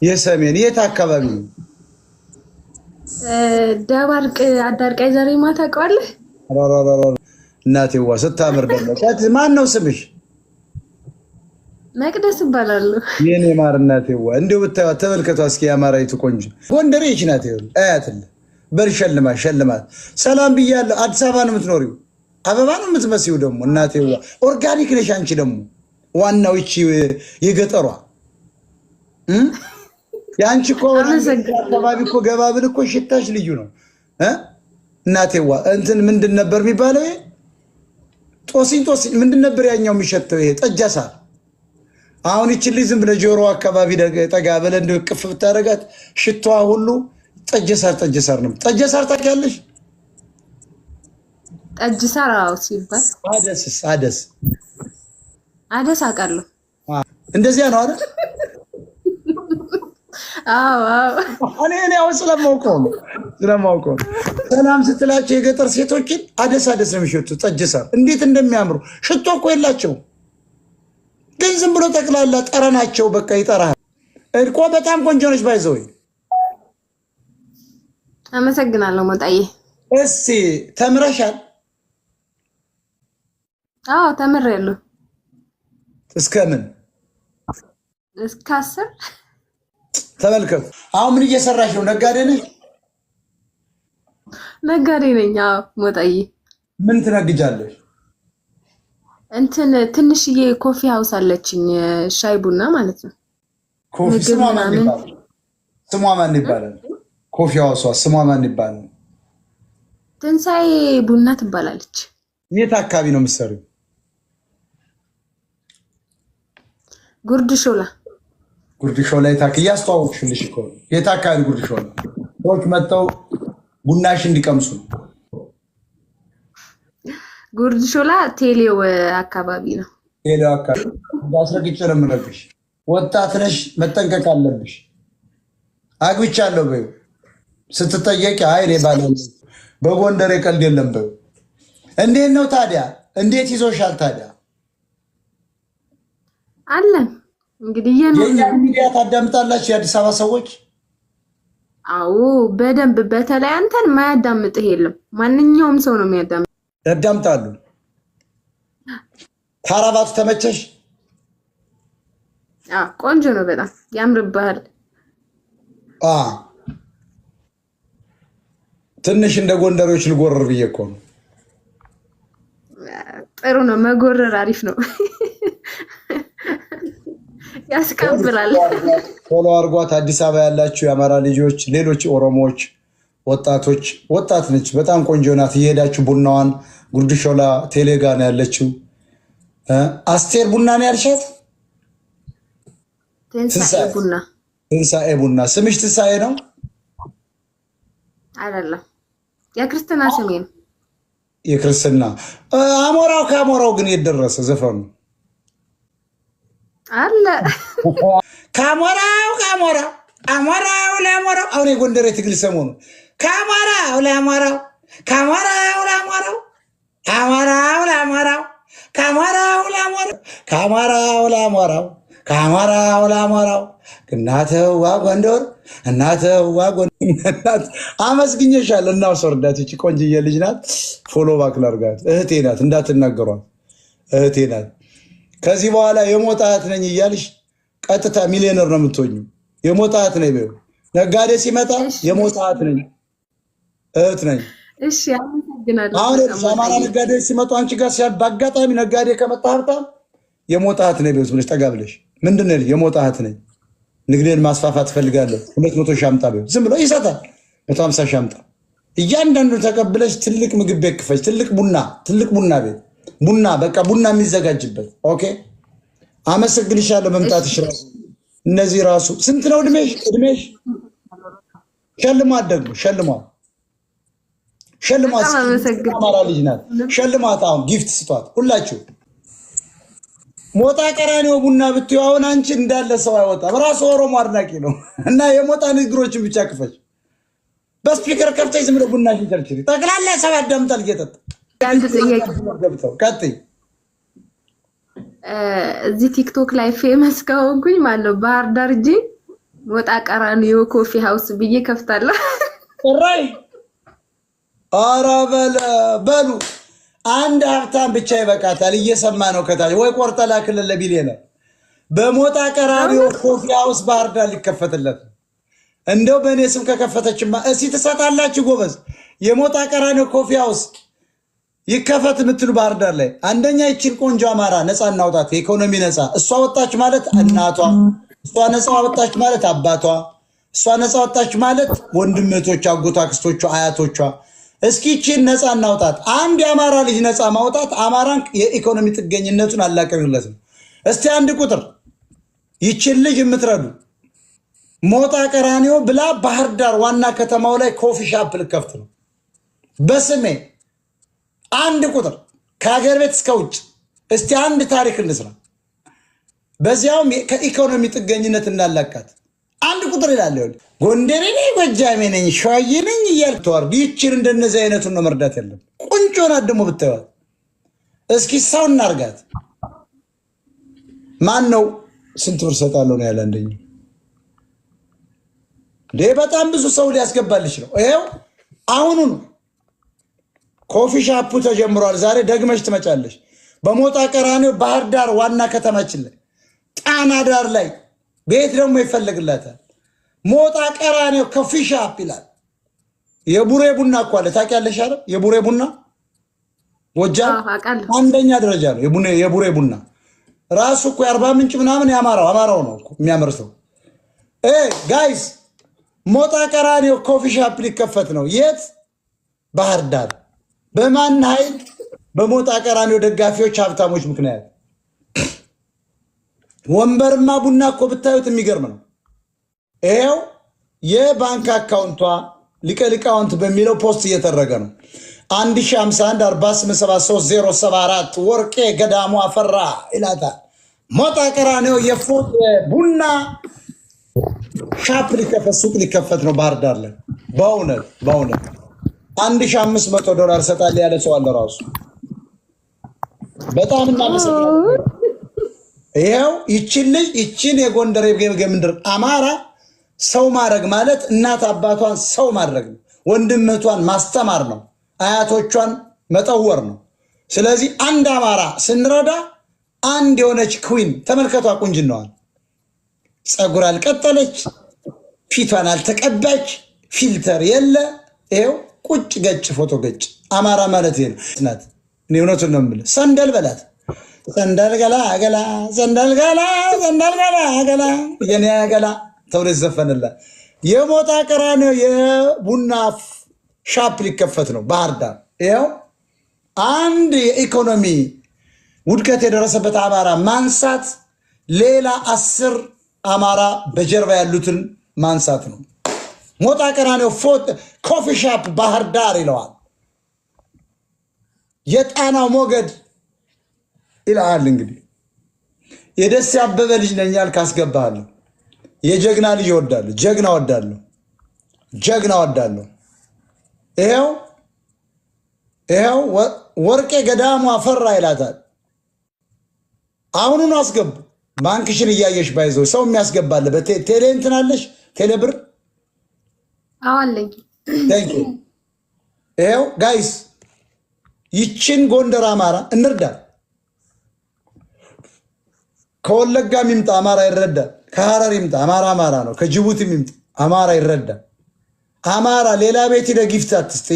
የሰሜን የት አካባቢ ነው? ደባርቅ አዳርቃይ ዘሬማ ታውቀዋለህ? እናቴዋ ስታምር ደግሞ ማን ነው ስምሽ? መቅደስ እባላለሁ። የኔ ማር እናቴዋ እንደው ብታዩት ተመልከቷ እስኪ ያማራይቱ ቆንጆ ጎንደሬ ይች ናት። ይሁን አያትልህ በል ሸልማት። ሰላም ብያለሁ። አዲስ አበባ ነው የምትኖሪው? አበባ ነው የምትመስይው ደግሞ እናቴዋ። ኦርጋኒክ ነሽ አንቺ ደግሞ ዋናው ይቺ የገጠሯ ያንቺ እኮ አካባቢ እኮ ገባ ብል እኮ ሽታሽ ልዩ ነው እናቴዋ። እንትን ምንድን ነበር የሚባለው? ጦሲኝ ምንድን ነበር ያኛው የሚሸተው? ይሄ ጠጃሳ። አሁን ይችን ልጅ ዝም ብለህ ጆሮ አካባቢ ጠጋ ብለህ እንደው ቅፍ ብታደርጋት ሽታዋ ሁሉ ጠጀሳር ነው። ጠጀሳር ታውቂያለሽ? ጠጅሳር አዎ ሲባል አደስ አውቃለሁ። እንደዚያ ነው አይደል? አዎ እኔ አሁን ስለማውቀው ሰላም ስትላቸው የገጠር ሴቶችን አደስ ነው የሚሸቱት። ጠጅሳር እንዴት እንደሚያምሩ ሽቶ እኮ የላቸው ግን ዝም ብሎ ጠቅላላ ጠረናቸው በቃ ይጠራል እኮ። በጣም ቆንጆ ነች ባይዘው። አመሰግናለሁ ሞጣዬ። እስቲ ተምረሻል? አዎ ተምሬያለሁ። እስከምን? እስከ 10። ተመልከቱ። አሁን ምን እየሰራሽ ነው? ነጋዴ ነሽ? ነጋዴ ነኝ። አዎ ሞጣዬ። ምን ትነግጃለሽ? እንትን ትንሽዬ ኮፊ ሃውስ አለችኝ፣ ሻይ ቡና ማለት ነው። ኮፊ ስሟ ማን ይባላል? ኮፊ ሃውሷ ስሟ ማን ይባላል? ትንሳኤ ቡና ትባላለች። የት አካባቢ ነው የምትሰሪው? ጉርድ ሾላ እያስተዋወቅሽልሽ እኮ የት አካባቢ? ጉርድ ሾላ ሰዎች መጥተው ቡናሽ እንዲቀምሱ ነው። ጉርድ ሾላ ቴሌው አካባቢ ነው። ቴሌው አካባቢ አስረግጬ ነው የምነግርሽ። ወጣት ነሽ፣ መጠንቀቅ አለብሽ። አግብቻለሁ በይው ስትጠየቂ አይ እኔ ባለ በጎንደር ቀልድ የለም በይው። እንዴት ነው ታዲያ? እንዴት ይዞሻል ታዲያ? አለ እንግዲህ ሚዲያ ታዳምጣላችሁ የአዲስ አበባ ሰዎች? አዎ በደንብ። በተለይ አንተን ማያዳምጥህ የለም። ማንኛውም ሰው ነው የሚያዳምጥ። ያዳምጣሉ። ካራባቱ ተመቸሽ? ቆንጆ ነው፣ በጣም ያምርብሃል። ትንሽ እንደ ጎንደሮች ልጎርር ብዬ እኮ ነው። ጥሩ ነው፣ መጎረር አሪፍ ነው፣ ያስቀብላል። ፎሎ አርጓት። አዲስ አበባ ያላችሁ የአማራ ልጆች፣ ሌሎች ኦሮሞዎች፣ ወጣቶች፣ ወጣት ነች፣ በጣም ቆንጆ ናት። እየሄዳችሁ ቡናዋን ጉርድ ሾላ ቴሌጋ ነው ያለችው። አስቴር ቡና ነው ያልሻት? ትንሳኤ ቡና። ስምሽ ትንሳኤ ነው አይደለም? የክርስትና ስሜ ነው። የክርስትና አሞራው ከአሞራው ግን የደረሰ ዘፈኑ አለ። ከአሞራው አሞራው ለአሞራው። አሁን የጎንደር የትግል ሰሞኑ ከአሞራው ለአሞራው ከአሞራው ለአሞራው አሞራው ለአሞራው ከአሞራው ለአሞራው ከአሞራው ለአሞራው ከአሞራው ለአሞራው እናተዋ ጎንደር እናተዋ ጎንደር። አመስግኜሻለሁ። እናውሰርዳት። እቺ ቆንጅዬ ልጅ ናት። ፎሎ ባክ ላርጋት። እህቴ ናት፣ እንዳትናገሯት። እህቴ ናት። ከዚህ በኋላ የሞት እህት ነኝ እያልሽ ቀጥታ ሚሊዮነር ነው የምትሆኙ። የሞት እህት ነኝ በይው። ነጋዴ ሲመጣ የሞት እህት ነኝ እህት ነኝ። እሺ አመሰግናለሁ። አሁን አማራ ነጋዴዎች ሲመጡ አንቺ ጋር በአጋጣሚ ነጋዴ ከመጣ ሀብታም የሞት እህት ነኝ በይው ብለሽ ጠጋ ብለሽ ምንድን ነው የሞት እህት ነኝ ንግዴን ማስፋፋት ፈልጋለሁ 200 ሺህ አምጣ በይው። ዝም ብሎ ይሰጣል። 150 ሺህ አምጣ። እያንዳንዱ ተቀብለሽ ትልቅ ምግብ ቤት ክፈች። ትልቅ ቡና ቤት ቡና በቃ ቡና የሚዘጋጅበት። ኦኬ አመሰግንሻለሁ። መምጣትሽ ራሱ እነዚህ ራሱ ስንት ነው እድሜሽ? ሸልሟት ደግሞ ሸልሟት። አማራ ልጅ ናት። ሸልሟት። አሁን ጊፍት ስጧት ሁላችሁ። ሞጣ ቀራኒዮ ቡና ብትዩ አሁን አንቺ እንዳለ ሰው አይወጣም። ራሱ ኦሮሞ አድናቂ ነው እና የሞጣ ንግግሮችን ብቻ ክፈች። በስፒከር ከፍተሽ ዝም ብሎ ቡና ሽንቸርችሪ ጠቅላላ ሰው ያዳምጣል እየጠጣ። አንድ ጥያቄ ቀጥይ። እዚህ ቲክቶክ ላይ ፌመስ ከሆንኩኝ ማለት ነው ባህር ዳር እጂ ወጣ ቀራኒዮ ኮፊ ሃውስ ብዬ ከፍታለሁ። ራይ ኧረ በሉ አንድ ሀብታም ብቻ ይበቃታል። እየሰማ ነው ከታች ወይ ቆርጠላ ክልል ለቢሊየነር በሞጣ ቀራኒዮ ኮፊ ሃውስ ባህር ዳር ሊከፈትለት እንደው በእኔ ስም ከከፈተችማ እስኪ ትሰጣላችሁ ጎበዝ። የሞጣ ቀራኒዮ ኮፊ ሃውስ ይከፈት የምትሉ ባህር ዳር ላይ አንደኛ ይችን ቆንጆ አማራ ነፃ እናውጣት። የኢኮኖሚ ነፃ እሷ ወጣች ማለት እናቷ፣ እሷ ነፃ ወጣች ማለት አባቷ፣ እሷ ነፃ ወጣች ማለት ወንድምቶቿ፣ አጎቷ፣ አክስቶቿ፣ አያቶቿ። እስኪ ይችን ነፃ እናውጣት። አንድ የአማራ ልጅ ነፃ ማውጣት አማራን የኢኮኖሚ ጥገኝነቱን አላቀቅለት ነው። እስቲ አንድ ቁጥር ይችን ልጅ የምትረዱ ሞጣ ቀራኒዮ ብላ ባህር ዳር ዋና ከተማው ላይ ኮፊ ሻፕ ልከፍት ነው በስሜ። አንድ ቁጥር ከሀገር ቤት እስከ ውጭ እስቲ አንድ ታሪክ እንስራ። በዚያውም ከኢኮኖሚ ጥገኝነት እናላቃት። አንድ ቁጥር ይላል ጎንደሬ ነኝ፣ ጎጃሜ ነኝ፣ ሸዋዬ ነኝ እያልክ ተዋርድ። ይችን እንደነዚህ አይነቱን ነው መርዳት ያለም። ቁንጮ ናት ደግሞ ብታዩት። እስኪ ሰው እናርጋት። ማን ነው ስንት ብር ሰጣለሁ ነው ያለ አንደኛው። በጣም ብዙ ሰው ሊያስገባልሽ ነው። ይሄው አሁኑን ኮፊ ሻፑ ተጀምሯል። ዛሬ ደግመሽ ትመጫለሽ። በሞጣ ቀራኒዮ ባህር ዳር ዋና ከተማችን ላይ ጣና ዳር ላይ ቤት ደግሞ ይፈልግላታል። ሞጣ ቀራኒዮ ኮፊ ሻፕ ይላል። የቡሬ ቡና እኮ አለ ታውቂያለሽ አይደል? የቡሬ ቡና ጎጃም አንደኛ ደረጃ ነው። የቡሬ ቡና ራሱ እኮ የአርባ ምንጭ ምናምን አማራው ነው እኮ የሚያመርተው። ጋይስ ሞጣ ቀራኒዮ ኮፊ ሻፕ ሊከፈት ነው። የት? ባህር ዳር። በማን ኃይል? በሞጣ ቀራኒዮ ደጋፊዎች ሀብታሞች ምክንያት። ወንበርማ ቡና እኮ ብታዩት የሚገርም ነው። ይሄው የባንክ አካውንቷ ሊቀ ሊቃውንት በሚለው ፖስት እየተደረገ ነው። 1051 4873 ወርቄ ገዳሙ አፈራ ይላታል። ሞጣ ቀራኒዮ የቡና ሻፕ ሊከፈት ሱቅ ሊከፈት ነው ባህር ዳር ላይ። በእውነት $1500 ሰጣል ያለ ሰው አለ ራሱ። በጣም እናመሰግናለን። ይሄው ይችን ልጅ ይችን የጎንደር የምድር አማራ ሰው ማድረግ ማለት እናት አባቷን ሰው ማድረግ ነው። ወንድምቷን ማስተማር ነው። አያቶቿን መጠወር ነው። ስለዚህ አንድ አማራ ስንረዳ አንድ የሆነች ኩዊን ተመልከቷ። ቁንጅናዋን ፀጉር አልቀጠለች፣ ፊቷን አልተቀባች፣ ፊልተር የለ። ይሄው ቁጭ ገጭ ፎቶ ገጭ። አማራ ማለት ይሄ ናት። እኔ እውነቱን ነው የምልህ። ሰንደል በላት ሰንደል ገላ ገላ ሰንደል ገላ ሰንደል ገላ ገላ የኔ ገላ ተብሎ ይዘፈንላት። የሞጣ ቀራኒዮ የቡና ሻፕ ሊከፈት ነው ባህር ዳር። ይኸው አንድ የኢኮኖሚ ውድቀት የደረሰበት አማራ ማንሳት ሌላ 10 አማራ በጀርባ ያሉትን ማንሳት ነው። ሞጣ ቀራኒዮ ኮፊ ሻፕ ባህር ዳር ይለዋል። የጣናው ሞገድ ይልሃል። እንግዲህ የደስ ያበበ ልጅ ነኝ ያልክ አስገባሃለሁ። የጀግና ልጅ እወዳለሁ። ጀግና እወዳለሁ። ይሄው ወርቄ ገዳሙ አፈራ ይላታል። አሁኑን አስገቡ። ባንክሽን እያየሽ ባይዘው ሰው የሚያስገባለ በቴሌ እንትን አለሽ ቴሌ ብር አዋለኝ። ይሄው ጋይስ ይችን ጎንደር አማራ እንርዳ። ከወለጋ የሚምጣ አማራ ይረዳል። ከሐረር ይምጣ አማራ ነው። ከጅቡቲ የሚምጣ አማራ ይረዳል። አማራ ሌላ ቤት ሂደህ ጊፍት አትስጥ።